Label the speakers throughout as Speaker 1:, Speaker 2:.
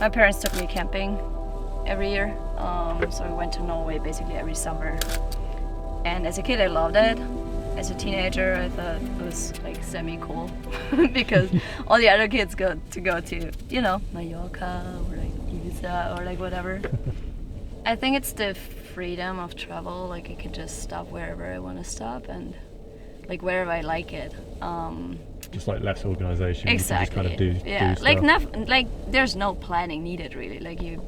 Speaker 1: My parents took me camping every year, so we went to Norway basically every summer. And as a kid, I loved it. As a teenager, I thought it was like semi-cool because all the other kids go to, you know, Mallorca or like Ibiza or like whatever. I think it's the freedom of travel. Like I can just stop wherever I want to stop and like wherever I like it.
Speaker 2: Just like less organization.
Speaker 1: Exactly.
Speaker 2: You can just kind of do
Speaker 1: yeah.
Speaker 2: stuff.
Speaker 1: Like there's no planning needed really. Like you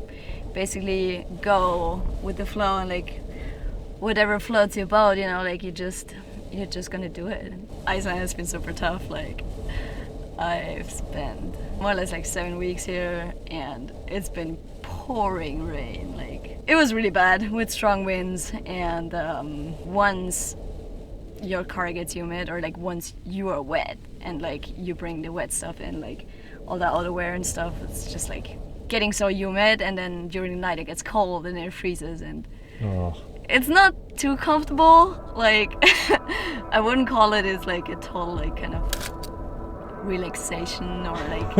Speaker 1: basically go with the flow and like whatever floats your boat. You know, like you're just gonna do it. Iceland has been super tough. Like I've spent more or less like 7 weeks here, and it's been pouring rain. Like it was really bad with strong winds, and once your car gets humid, or like once you are wet and like you bring the wet stuff in, like all the outerwear and stuff, it's just like getting so humid, and then during the night it gets cold and it freezes, and it's not too comfortable. Like I wouldn't call it as like a total like kind of relaxation or like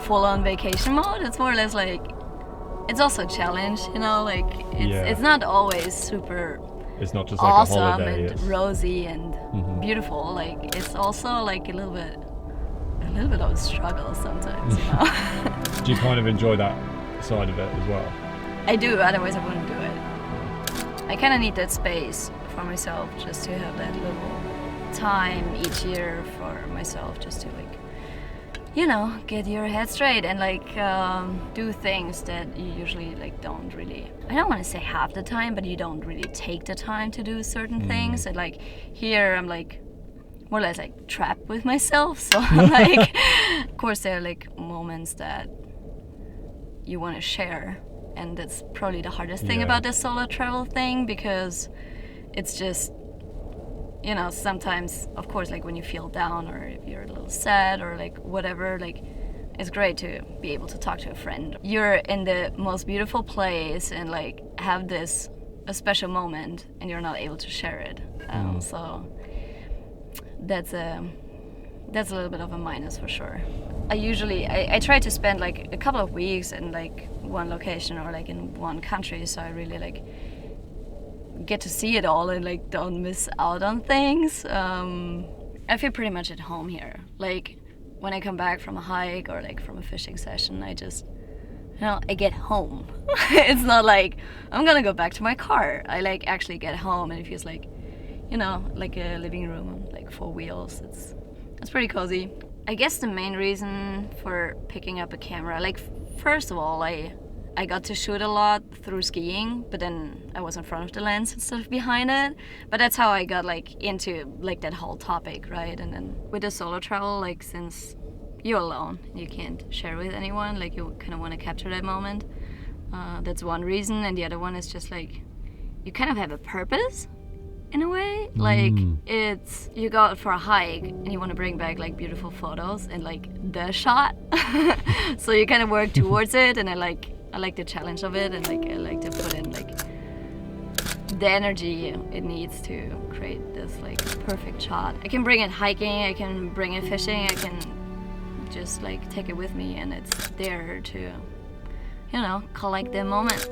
Speaker 1: full-on vacation mode. It's more or less like it's also a challenge, you know, like it's not always super
Speaker 2: it's not just like
Speaker 1: awesome
Speaker 2: a holiday,
Speaker 1: and rosy and beautiful. Like it's also like a little bit of a struggle sometimes, you know.
Speaker 2: Do you kind of enjoy that side of it as well?
Speaker 1: I do, otherwise I wouldn't do it. I kind of need that space for myself, just to have that little time each year for myself, just to like, you know, get your head straight and like do things that you usually like don't really, I don't want to say half the time, but you don't really take the time to do certain things. And like here I'm like more or less like trapped with myself, so I'm like of course there are like moments that you want to share, and that's probably the hardest thing about this solo travel thing, because it's just, you know, sometimes of course like when you feel down or if you're a little sad or like whatever, like it's great to be able to talk to a friend. You're in the most beautiful place and like have a special moment and you're not able to share it. So that's a little bit of a minus for sure. I try to spend like a couple of weeks in like one location or like in one country, so I really like get to see it all and like don't miss out on things. I feel pretty much at home here. Like when I come back from a hike or like from a fishing session, I just, you know, I get home. It's not like I'm gonna go back to my car. I like actually get home and it feels like, you know, like a living room, like 4 wheels. It's pretty cozy. I guess the main reason for picking up a camera, like first of all, I got to shoot a lot through skiing, but then I was in front of the lens instead of behind it. But that's how I got like into like that whole topic, right? And then with the solo travel, like since you're alone, you can't share with anyone, like you kind of want to capture that moment. That's one reason, and the other one is just like you kind of have a purpose in a way. Like it's, you go out for a hike and you want to bring back like beautiful photos and like the shot. So you kind of work towards it, and I like the challenge of it, and like I like to put in like the energy it needs to create this like perfect shot. I can bring it hiking, I can bring it fishing, I can just like take it with me, and it's there to, you know, collect the moment.